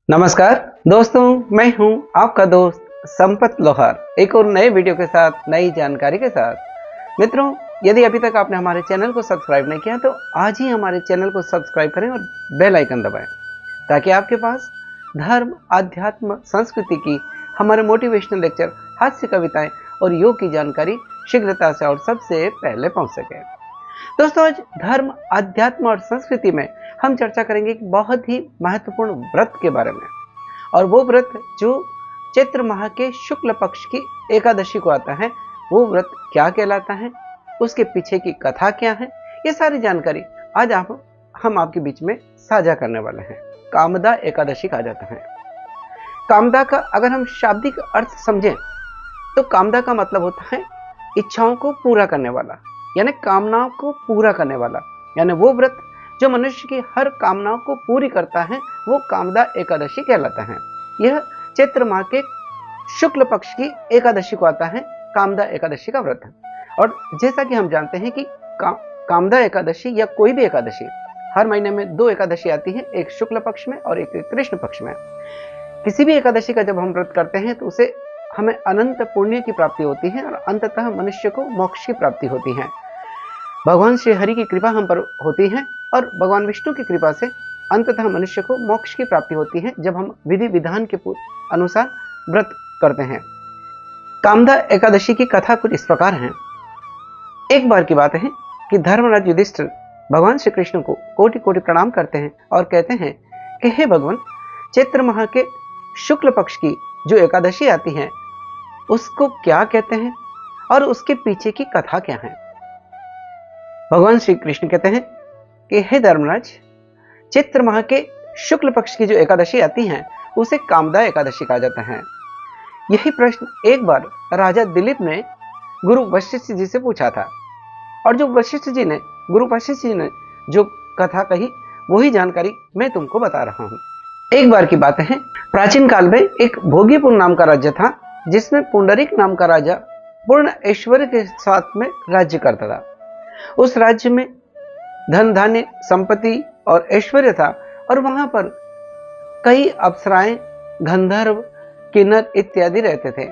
नमस्कार दोस्तों, मैं हूं आपका दोस्त संपत लोहार, एक और नए वीडियो के साथ नई जानकारी के साथ। मित्रों, यदि अभी तक आपने हमारे चैनल को सब्सक्राइब नहीं किया तो आज ही हमारे चैनल को सब्सक्राइब करें और बेल आइकन दबाएं ताकि आपके पास धर्म, अध्यात्म, संस्कृति की हमारे मोटिवेशनल लेक्चर, हास्य कविताएं और योग की जानकारी शीघ्रता से और सबसे पहले पहुंच सके। दोस्तों, आज धर्म, अध्यात्म और संस्कृति में हम चर्चा करेंगे एक बहुत ही महत्वपूर्ण व्रत के बारे में। और वो व्रत जो चैत्र माह के शुक्ल पक्ष की एकादशी को आता है, वो व्रत क्या कहलाता है, उसके पीछे की कथा क्या है, ये सारी जानकारी आज हम आपके बीच में साझा करने वाले हैं। कामदा एकादशी कहा जाता है। कामदा का अगर हम शाब्दिक अर्थ समझें तो कामदा का मतलब होता है इच्छाओं को पूरा करने वाला, यानी कामनाओं को पूरा करने वाला। यानी वो व्रत जो मनुष्य की हर कामनाओं को पूरी करता है, वो कामदा एकादशी कहलाता है। यह चैत्र माह के शुक्ल पक्ष की एकादशी को आता है कामदा एकादशी का व्रत। और जैसा कि हम जानते हैं कि कामदा एकादशी या कोई भी एकादशी, हर महीने में 2 एकादशी आती है, एक शुक्ल पक्ष में और एक कृष्ण पक्ष में। किसी भी एकादशी का जब हम व्रत करते हैं तो उसे हमें अनंत पुण्य की प्राप्ति होती है और अंततः मनुष्य को मोक्ष की प्राप्ति होती है। भगवान श्री हरि की कृपा हम पर होती है और भगवान विष्णु की कृपा से अंततः मनुष्य को मोक्ष की प्राप्ति होती है जब हम विधि विधान के अनुसार व्रत करते हैं। कामदा एकादशी की कथा कुछ इस प्रकार है। एक बार की बात है कि धर्मराज युधिष्ठिर भगवान श्री कृष्ण को कोटि कोटि प्रणाम करते हैं और कहते हैं कि हे भगवान, चैत्र माह के शुक्ल पक्ष की जो एकादशी आती है उसको क्या कहते हैं और उसके पीछे की कथा क्या है। भगवान श्री कृष्ण कहते हैं कि हे धर्मराज, चैत्र माह के शुक्ल पक्ष की जो एकादशी आती है उसे कामदा एकादशी कहा जाता है। यही प्रश्न एक बार राजा दिलीप ने गुरु वशिष्ठ जी से पूछा था और जो गुरु वशिष्ठ जी ने जो कथा कही वही जानकारी मैं तुमको बता रहा हूं। एक बार की बात है, प्राचीन काल में एक भोगीपुर नाम का राज्य था जिसमें पुंडरीक नाम का राजा पूर्ण ऐश्वर्य के साथ में राज्य करता था। उस राज्य में धन धान्य, संपत्ति और ऐश्वर्य था और वहां पर कई अप्सराएं, गंधर्व, किन्नर इत्यादि रहते थे।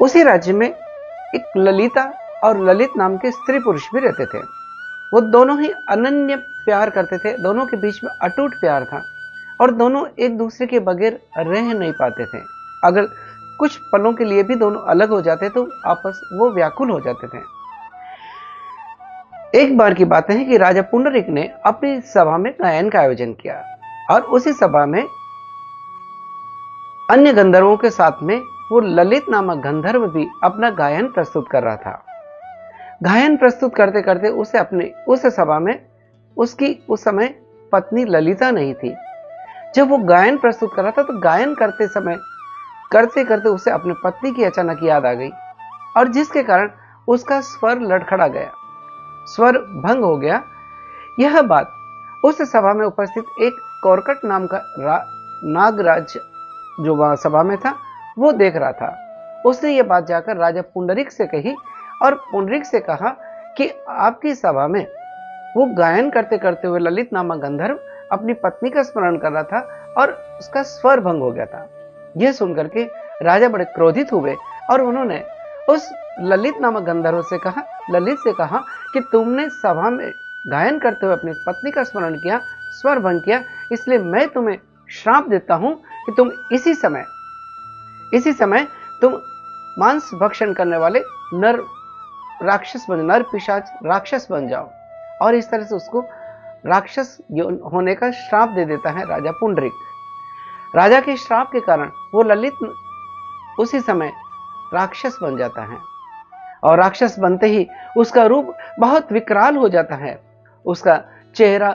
उसी राज्य में एक ललिता और ललित नाम के स्त्री पुरुष भी रहते थे। वो दोनों ही अनन्य प्यार करते थे, दोनों के बीच में अटूट प्यार था और दोनों एक दूसरे के बगैर रह नहीं पाते थे। अगर कुछ पलों के लिए भी दोनों अलग हो जाते तो आपस वो व्याकुल हो जाते थे। एक बार की बात है कि राजा पुंडरीक ने अपनी सभा में गायन का आयोजन किया और उसी सभा में अन्य गंधर्वों के साथ में वो ललित नामक गंधर्व भी अपना गायन प्रस्तुत कर रहा था। गायन प्रस्तुत करते करते उस सभा में उसकी उस समय पत्नी ललिता नहीं थी। जब वो गायन प्रस्तुत कर रहा था तो गायन करते करते उसे अपनी पत्नी की अचानक याद आ गई और जिसके कारण उसका स्वर लड़खड़ा गया, स्वर भंग हो गया। यह बात उस सभा में उपस्थित एक कौरकट नाम का नागराज जो वहां सभा में था वो देख रहा था। उसने यह बात जाकर राजा पुंडरीक से कही और पुंडरीक से कहा कि आपकी सभा में वो गायन करते करते हुए ललित नामक गंधर्व अपनी पत्नी का स्मरण कर रहा था और उसका स्वर भंग हो गया था। यह सुनकर के राजा बड़े क्रोधित हुए और उन्होंने उस ललित नामक गंधर्व से कहा, ललित से कहा कि तुमने सभा में गायन करते हुए अपनी पत्नी का स्मरण किया, स्वर भंग किया, इसलिए मैं तुम्हें श्राप देता हूं कि तुम इसी समय तुम मांस भक्षण करने वाले नर पिशाच राक्षस बन जाओ। और इस तरह से उसको राक्षस होने का श्राप दे देता है राजा पुंडरीक। राजा के श्राप के कारण वो ललित उसी समय राक्षस बन जाता है और राक्षस बनते ही उसका रूप बहुत विकराल हो जाता है। उसका चेहरा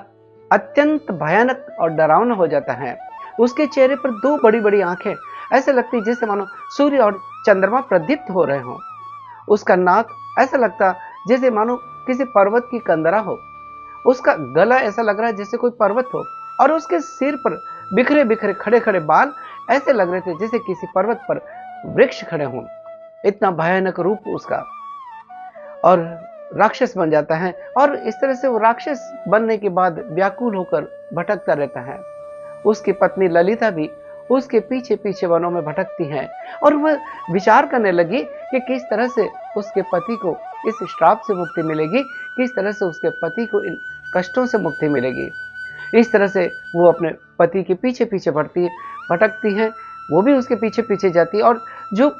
अत्यंत भयानक और डरावना हो जाता है। उसके चेहरे पर 2 बड़ी बड़ी आंखें ऐसे लगती जैसे मानो सूर्य और चंद्रमा प्रदीप्त हो रहे हों। उसका नाक ऐसा लगता जैसे मानो किसी पर्वत की कंदरा हो। उसका गला ऐसा लग रहा है जैसे कोई पर्वत हो और उसके सिर पर बिखरे बिखरे खड़े खड़े बाल ऐसे लग रहे थे जैसे किसी पर्वत पर वृक्ष खड़े हों। इतना भयानक रूप उसका, और राक्षस बन जाता है और इस तरह से वो राक्षस बनने के बाद व्याकुल होकर भटकता रहता है। उसकी पत्नी ललिता भी उसके पीछे पीछे वनों में भटकती हैं और वह विचार करने लगी कि किस तरह से उसके पति को इस श्राप से मुक्ति मिलेगी, किस तरह से उसके पति को इन कष्टों से मुक्ति मिलेगी। इस तरह से वो अपने पति के पीछे पीछे भटकती हैं, वो भी उसके पीछे पीछे जाती है। और जो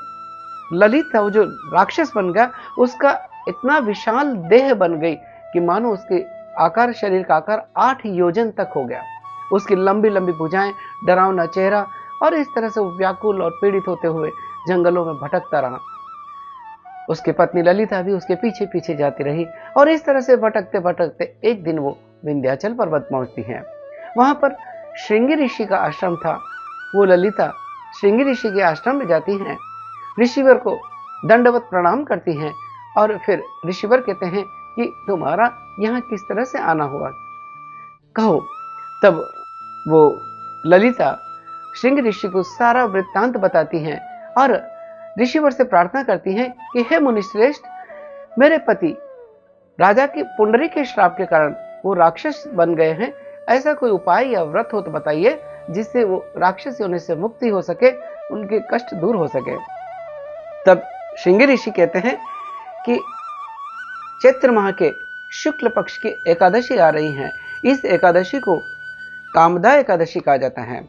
ललित था, वो जो राक्षस बन गया, उसका इतना विशाल देह बन गई कि मानो उसके आकार, शरीर का आकार 8 योजन तक हो गया। उसकी लंबी लंबी भुजाएं, डरावना चेहरा, और इस तरह से वो व्याकुल और पीड़ित होते हुए जंगलों में भटकता रहा। उसकी पत्नी ललिता भी उसके पीछे पीछे जाती रही और इस तरह से भटकते भटकते एक दिन वो विंध्याचल पर्वत पहुंचती हैं। वहां पर श्रृंगी ऋषि का आश्रम था। वो ललिता श्रृंगी ऋषि के आश्रम में जाती हैं, ऋषिवर को दंडवत प्रणाम करती हैं और फिर ऋषिवर कहते हैं कि तुम्हारा यहाँ किस तरह से आना हुआ, कहो। तब वो ललिता श्रृंगी ऋषि को सारा वृत्तांत बताती हैं और ऋषिवर से प्रार्थना करती हैं कि हे मुनिश्रेष्ठ, मेरे पति राजा के पुंडरी के श्राप के कारण वो राक्षस बन गए हैं। ऐसा कोई उपाय या व्रत हो तो बताइए जिससे वो राक्षस होने से मुक्ति हो सके, उनके कष्ट दूर हो सके। तब श्रृंगी ऋषि कहते हैं कि चैत्र माह के शुक्ल पक्ष की एकादशी आ रही है। इस एकादशी को कामदा एकादशी कहा जाता है।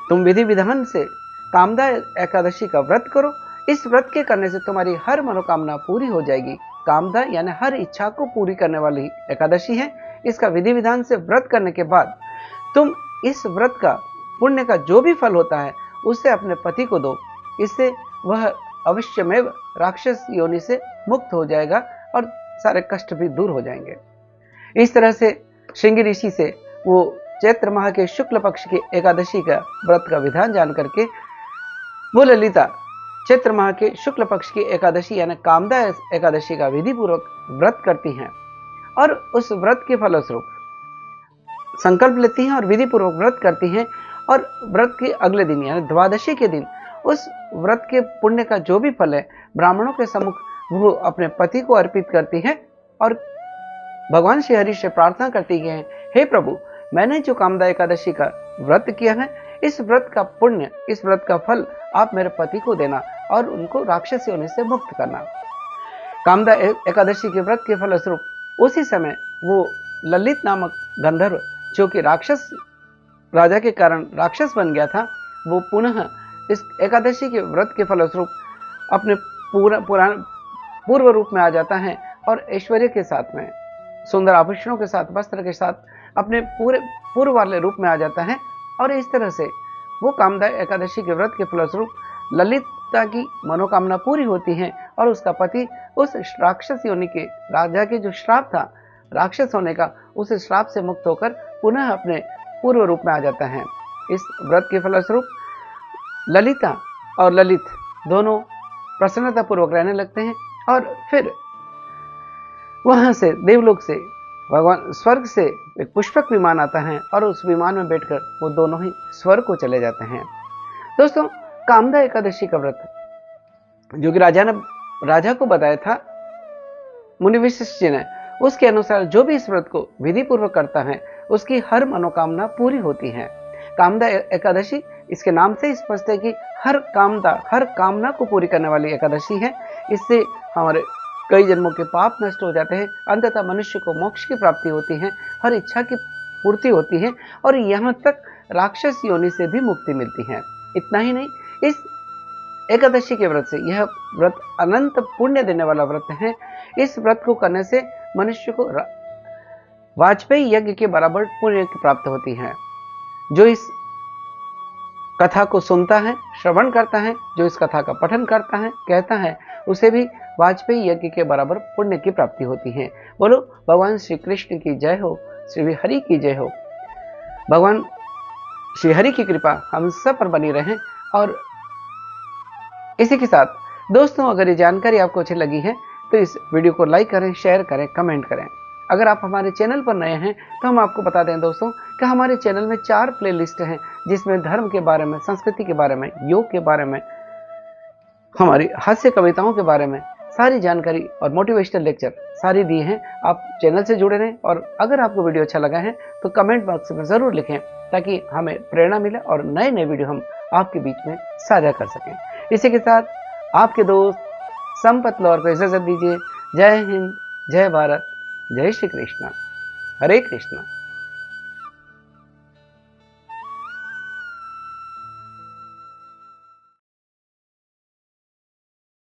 तुम विधि विधान से कामदा एकादशी का व्रत करो। इस व्रत के करने से तुम्हारी हर मनोकामना पूरी हो जाएगी। कामदा यानी हर इच्छा को पूरी करने वाली एकादशी है। इसका विधि विधान से व्रत करने के बाद तुम इस व्रत का पुण्य का जो भी फल होता है उसे अपने पति को दो। इससे वह अवश्यमेव राक्षस योनि से मुक्त हो जाएगा और सारे कष्ट भी दूर हो जाएंगे। इस तरह से श्रृंगी ऋषि से वो चैत्र माह के शुक्ल पक्ष की एकादशी का व्रत का विधान जान करके वो ललिता चैत्र माह के शुक्ल पक्ष की एकादशी यानी कामदा एकादशी का विधि पूर्वक व्रत करती हैं और उस व्रत के फलस्वरूप संकल्प लेती हैं और विधि पूर्वक व्रत करती हैं। और व्रत के अगले दिन यानी द्वादशी के दिन उस व्रत के पुण्य का जो भी फल है ब्राह्मणों के सम्मुख वो अपने पति को अर्पित करती हैं और भगवान श्री हरि से प्रार्थना करती है, हे प्रभु, मैंने जो कामदा एकादशी का व्रत किया है, इस व्रत का पुण्य, इस व्रत का फल आप मेरे पति को देना और उनको राक्षस होने से मुक्त करना। कामदा एकादशी के व्रत के फलस्वरूप उसी समय वो ललित नामक गंधर्व, जो कि राक्षस राजा के कारण राक्षस बन गया था, वो पुनः इस एकादशी के व्रत के फलस्वरूप अपने पूर्व रूप में आ जाता है और ऐश्वर्य के साथ में, सुंदर आभूषणों के साथ, वस्त्र के साथ अपने पूरे पूर्व वाले रूप में आ जाता है। और इस तरह से वो कामदा एकादशी के व्रत के फलस्वरूप ललिता की मनोकामना पूरी होती है और उसका पति उस राक्षस योनि के राजा के जो श्राप था राक्षस होने का, उस श्राप से मुक्त होकर पुनः अपने पूर्व रूप में आ जाता है। इस व्रत के फलस्वरूप ललिता और ललित दोनों प्रसन्नता पूर्वक रहने लगते हैं और फिर वहां से देवलोक से भगवान स्वर्ग से एक पुष्पक विमान आता है और उस विमान में बैठकर वो दोनों ही स्वर्ग को चले जाते हैं। दोस्तों, कामदा एकादशी का व्रत जो कि राजा को बताया था मुनि वशिष्ठ जी ने, उसके अनुसार जो भी इस व्रत को विधि पूर्वक करता है उसकी हर मनोकामना पूरी होती है। कामदा एकादशी इसके नाम से स्पष्ट है कि हर कामना को पूरी करने वाली एकादशी है। इससे हमारे कई जन्मों के पाप नष्ट हो जाते हैं, अंततः मनुष्य को मोक्ष की प्राप्ति होती है, हर इच्छा की पूर्ति होती है और यहाँ तक राक्षस योनि से भी मुक्ति मिलती है। इतना ही नहीं, इस एकादशी के व्रत से, यह व्रत अनंत पुण्य देने वाला व्रत है। इस व्रत को करने से मनुष्य को वाजपेयी यज्ञ के बराबर पुण्य की प्राप्त होती है। जो इस कथा को सुनता है, श्रवण करता है, जो इस कथा का पठन करता है, कहता है, उसे भी वाजपेयी यज्ञ के बराबर पुण्य की प्राप्ति होती है। बोलो भगवान श्री कृष्ण की जय हो, श्री हरि की जय हो। भगवान श्री हरि की कृपा हम सब पर बनी रहे। और इसी के साथ दोस्तों, अगर ये जानकारी आपको अच्छी लगी है तो इस वीडियो को लाइक करें, शेयर करें, कमेंट करें। अगर आप हमारे चैनल पर नए हैं तो हम आपको बता दें दोस्तों कि हमारे चैनल में 4 प्लेलिस्ट हैं, जिसमें धर्म के बारे में, संस्कृति के बारे में, योग के बारे में, हमारी हास्य कविताओं के बारे में सारी जानकारी और मोटिवेशनल लेक्चर सारी दिए हैं। आप चैनल से जुड़े रहें और अगर आपको वीडियो अच्छा लगा है तो कमेंट बॉक्स में ज़रूर लिखें ताकि हमें प्रेरणा मिले और नए नए वीडियो हम आपके बीच में साझा कर सकें। इसी के साथ आपके दोस्त संपत लोहार को इजाजत दीजिए। जय हिंद, जय भारत, जय श्री कृष्ण, हरे कृष्ण।